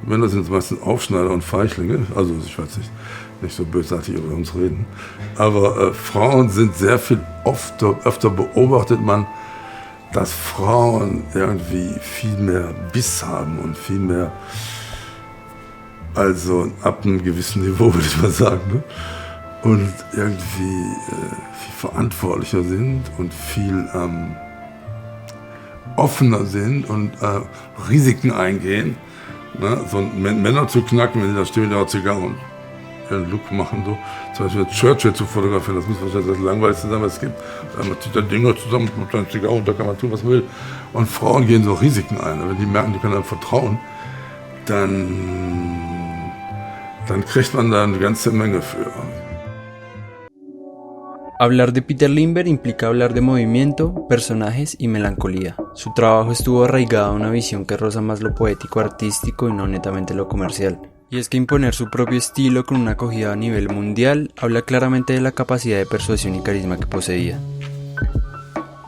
Männer sind meistens Aufschneider und Feichlinge, also ich weiß nicht so bösartig über uns reden, aber Frauen sind sehr viel, öfter beobachtet man, dass Frauen irgendwie viel mehr Biss haben und viel mehr, also ab einem gewissen Niveau würde ich mal sagen, ne? Und irgendwie viel verantwortlicher sind und viel offener sind und Risiken eingehen, ne? So Männer zu knacken, wenn die da stehen mit der Zigarre und ihren Look machen, so. Zum Beispiel Churchill zu fotografieren, das muss wahrscheinlich das Langweiligste sein, was es gibt. Man zieht da Dinger zusammen mit einer Zigarre und da kann man tun, was man will. Und Frauen gehen so Risiken ein. Wenn die merken, die können einem vertrauen, dann kriegt man da eine ganze Menge für. Hablar de Peter Lindbergh implica hablar de movimiento, personajes y melancolía. Su trabajo estuvo arraigado a una visión que roza más lo poético-artístico y no netamente lo comercial. Y es que imponer su propio estilo con una acogida a nivel mundial habla claramente de la capacidad de persuasión y carisma que poseía.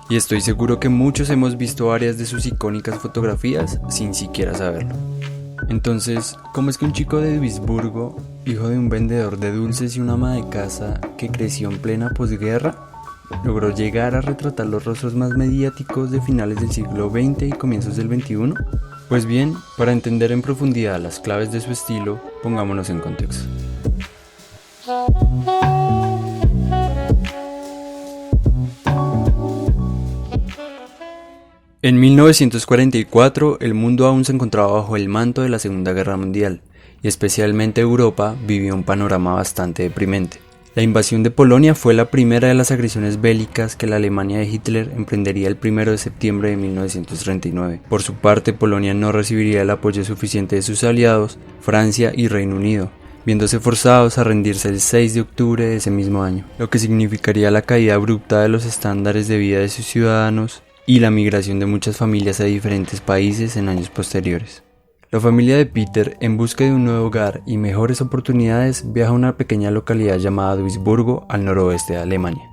Y estoy seguro que muchos hemos visto varias de sus icónicas fotografías sin siquiera saberlo. Entonces, ¿cómo es que un chico de Duisburgo, hijo de un vendedor de dulces y una ama de casa que creció en plena posguerra, logró llegar a retratar los rostros más mediáticos de finales del siglo XX y comienzos del XXI? Pues bien, para entender en profundidad las claves de su estilo, pongámonos en contexto. En 1944, el mundo aún se encontraba bajo el manto de la Segunda Guerra Mundial, y especialmente Europa vivió un panorama bastante deprimente. La invasión de Polonia fue la primera de las agresiones bélicas que la Alemania de Hitler emprendería el 1 de septiembre de 1939. Por su parte, Polonia no recibiría el apoyo suficiente de sus aliados, Francia y Reino Unido, viéndose forzados a rendirse el 6 de octubre de ese mismo año, lo que significaría la caída abrupta de los estándares de vida de sus ciudadanos y la migración de muchas familias a diferentes países en años posteriores. La familia de Peter, en busca de un nuevo hogar y mejores oportunidades, viaja a una pequeña localidad llamada Duisburgo, al noroeste de Alemania,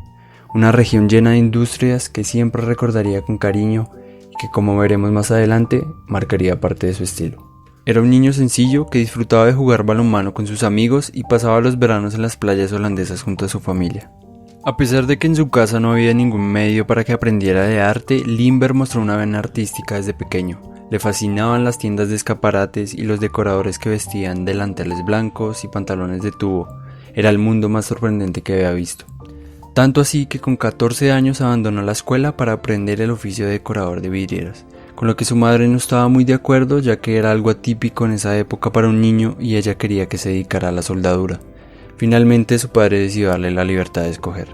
una región llena de industrias que siempre recordaría con cariño y que, como veremos más adelante, marcaría parte de su estilo. Era un niño sencillo que disfrutaba de jugar balonmano con sus amigos y pasaba los veranos en las playas holandesas junto a su familia. A pesar de que en su casa no había ningún medio para que aprendiera de arte, Lindbergh mostró una vena artística desde pequeño. Le fascinaban las tiendas de escaparates y los decoradores que vestían delanteles blancos y pantalones de tubo. Era el mundo más sorprendente que había visto. Tanto así que con 14 años abandonó la escuela para aprender el oficio de decorador de vidrieras, con lo que su madre no estaba muy de acuerdo, ya que era algo atípico en esa época para un niño y ella quería que se dedicara a la soldadura. Finalmente su padre decidió darle la libertad de escoger.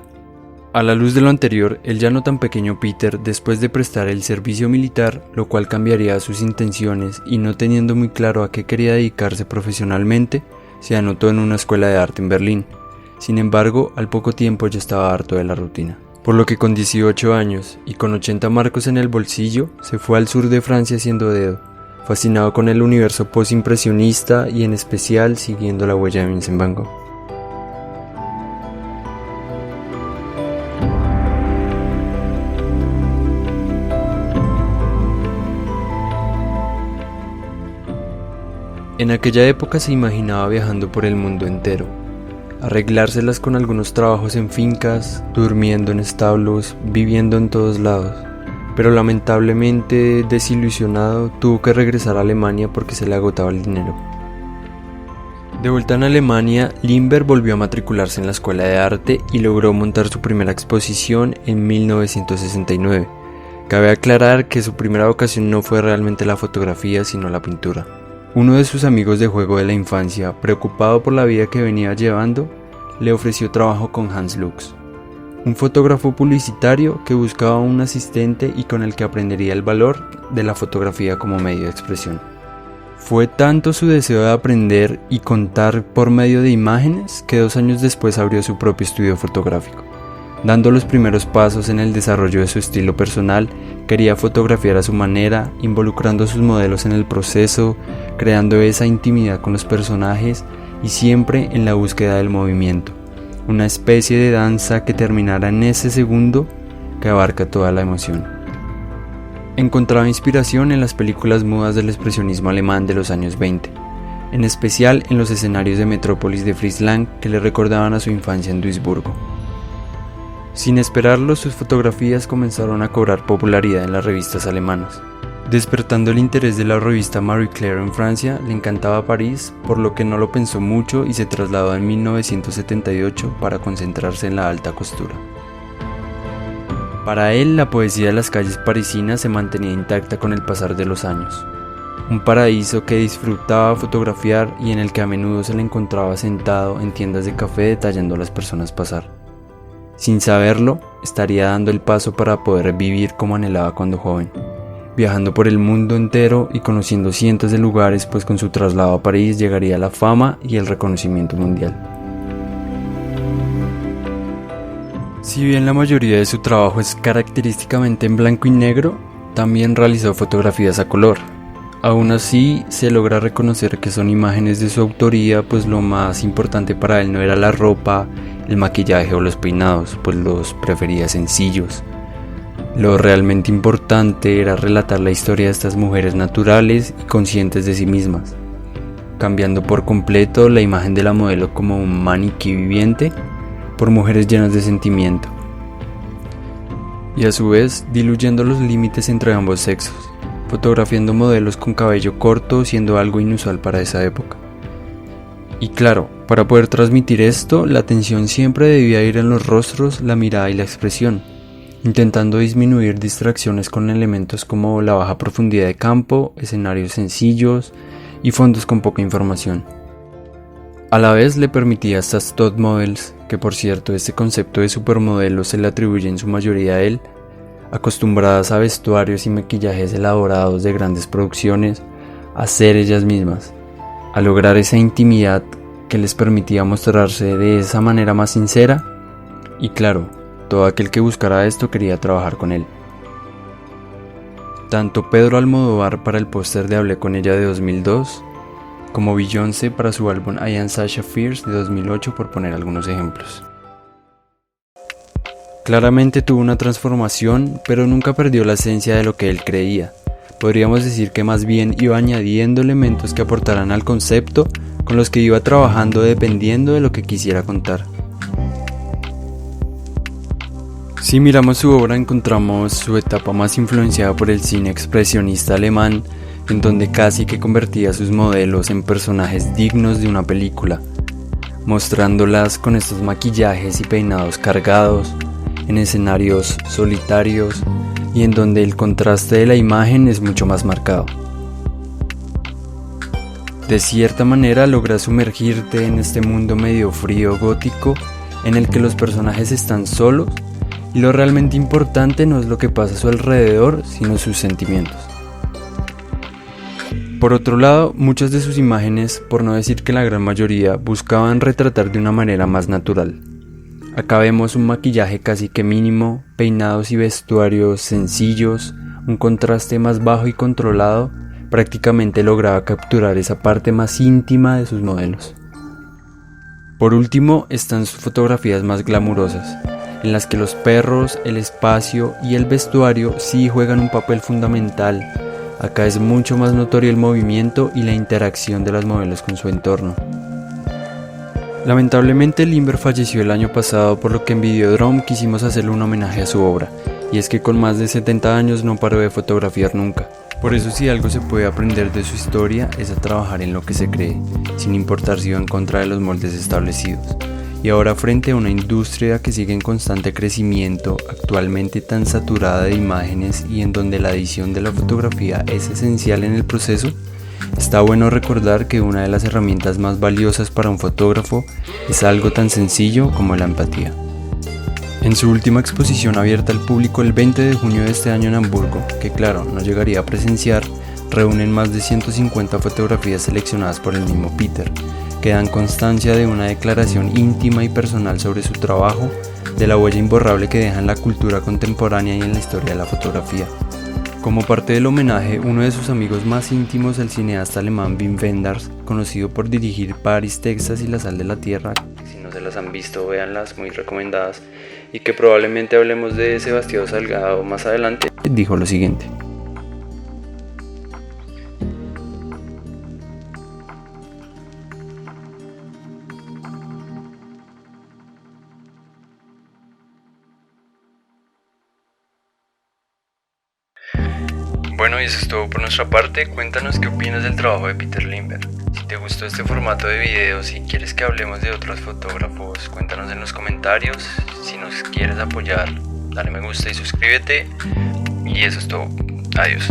A la luz de lo anterior, el ya no tan pequeño Peter, después de prestar el servicio militar, lo cual cambiaría sus intenciones y no teniendo muy claro a qué quería dedicarse profesionalmente, se anotó en una escuela de arte en Berlín. Sin embargo, al poco tiempo ya estaba harto de la rutina, por lo que con 18 años y con 80 marcos en el bolsillo, se fue al sur de Francia haciendo dedo, fascinado con el universo postimpresionista y en especial siguiendo la huella de Vincent Van Gogh. En aquella época se imaginaba viajando por el mundo entero, arreglárselas con algunos trabajos en fincas, durmiendo en establos, viviendo en todos lados. Pero lamentablemente, desilusionado, tuvo que regresar a Alemania porque se le agotaba el dinero. De vuelta en Alemania, Lindbergh volvió a matricularse en la escuela de arte y logró montar su primera exposición en 1969. Cabe aclarar que su primera vocación no fue realmente la fotografía, sino la pintura. Uno de sus amigos de juego de la infancia, preocupado por la vida que venía llevando, le ofreció trabajo con Hans Lux, un fotógrafo publicitario que buscaba un asistente y con el que aprendería el valor de la fotografía como medio de expresión. Fue tanto su deseo de aprender y contar por medio de imágenes que 2 años después abrió su propio estudio fotográfico. Dando los primeros pasos en el desarrollo de su estilo personal, quería fotografiar a su manera, involucrando a sus modelos en el proceso, creando esa intimidad con los personajes y siempre en la búsqueda del movimiento, una especie de danza que terminara en ese segundo que abarca toda la emoción. Encontraba inspiración en las películas mudas del expresionismo alemán de los años 20, en especial en los escenarios de Metrópolis de Friesland que le recordaban a su infancia en Duisburgo. Sin esperarlo, sus fotografías comenzaron a cobrar popularidad en las revistas alemanas. Despertando el interés de la revista Marie Claire en Francia, le encantaba París, por lo que no lo pensó mucho y se trasladó en 1978 para concentrarse en la alta costura. Para él, la poesía de las calles parisinas se mantenía intacta con el pasar de los años. Un paraíso que disfrutaba fotografiar y en el que a menudo se le encontraba sentado en tiendas de café detallando a las personas pasar. Sin saberlo, estaría dando el paso para poder vivir como anhelaba cuando joven, viajando por el mundo entero y conociendo cientos de lugares, pues con su traslado a París llegaría la fama y el reconocimiento mundial. Si bien la mayoría de su trabajo es característicamente en blanco y negro, también realizó fotografías a color. Aún así, se logra reconocer que son imágenes de su autoría, pues lo más importante para él no era la ropa, el maquillaje o los peinados, pues los prefería sencillos. Lo realmente importante era relatar la historia de estas mujeres naturales y conscientes de sí mismas, cambiando por completo la imagen de la modelo como un maniquí viviente por mujeres llenas de sentimiento, y a su vez diluyendo los límites entre ambos sexos, fotografiando modelos con cabello corto siendo algo inusual para esa época. Y claro, para poder transmitir esto, la atención siempre debía ir en los rostros, la mirada y la expresión, intentando disminuir distracciones con elementos como la baja profundidad de campo, escenarios sencillos y fondos con poca información. A la vez le permitía a estas top models, que por cierto este concepto de supermodelo se le atribuye en su mayoría a él, acostumbradas a vestuarios y maquillajes elaborados de grandes producciones, a ser ellas mismas, a lograr esa intimidad que les permitía mostrarse de esa manera más sincera, y claro, todo aquel que buscara esto quería trabajar con él. Tanto Pedro Almodóvar para el póster de Hablé con ella de 2002, como Beyoncé para su álbum I Am Sasha Fierce de 2008, por poner algunos ejemplos. Claramente tuvo una transformación, pero nunca perdió la esencia de lo que él creía. Podríamos decir que más bien iba añadiendo elementos que aportaran al concepto con los que iba trabajando dependiendo de lo que quisiera contar. Si miramos su obra encontramos su etapa más influenciada por el cine expresionista alemán, en donde casi que convertía a sus modelos en personajes dignos de una película, mostrándolas con estos maquillajes y peinados cargados, en escenarios solitarios y en donde el contraste de la imagen es mucho más marcado. De cierta manera logra sumergirte en este mundo medio frío gótico en el que los personajes están solos y lo realmente importante no es lo que pasa a su alrededor, sino sus sentimientos. Por otro lado, muchas de sus imágenes, por no decir que la gran mayoría, buscaban retratar de una manera más natural. Acá vemos un maquillaje casi que mínimo, peinados y vestuarios sencillos, un contraste más bajo y controlado, prácticamente lograba capturar esa parte más íntima de sus modelos. Por último están sus fotografías más glamurosas, en las que los perros, el espacio y el vestuario sí juegan un papel fundamental. Acá es mucho más notorio el movimiento y la interacción de las modelos con su entorno. Lamentablemente Lindbergh falleció el año pasado, por lo que en Videodrome quisimos hacerle un homenaje a su obra, y es que con más de 70 años no paró de fotografiar nunca. Por eso si algo se puede aprender de su historia es a trabajar en lo que se cree, sin importar si va en contra de los moldes establecidos. Y ahora frente a una industria que sigue en constante crecimiento, actualmente tan saturada de imágenes y en donde la edición de la fotografía es esencial en el proceso, está bueno recordar que una de las herramientas más valiosas para un fotógrafo es algo tan sencillo como la empatía. En su última exposición abierta al público el 20 de junio de este año en Hamburgo, que claro, no llegaría a presenciar, reúnen más de 150 fotografías seleccionadas por el mismo Peter, que dan constancia de una declaración íntima y personal sobre su trabajo, de la huella imborrable que deja en la cultura contemporánea y en la historia de la fotografía. Como parte del homenaje, uno de sus amigos más íntimos, el cineasta alemán Wim Wenders, conocido por dirigir Paris, Texas y La Sal de la Tierra, si no se las han visto, véanlas, muy recomendadas, y que probablemente hablemos de Sebastián Salgado más adelante, dijo lo siguiente: Bueno, y eso es todo por nuestra parte. Cuéntanos qué opinas del trabajo de Peter Lindbergh. Si te gustó este formato de video, si quieres que hablemos de otros fotógrafos, cuéntanos en los comentarios. Si nos quieres apoyar, dale me gusta y suscríbete. Y eso es todo. Adiós.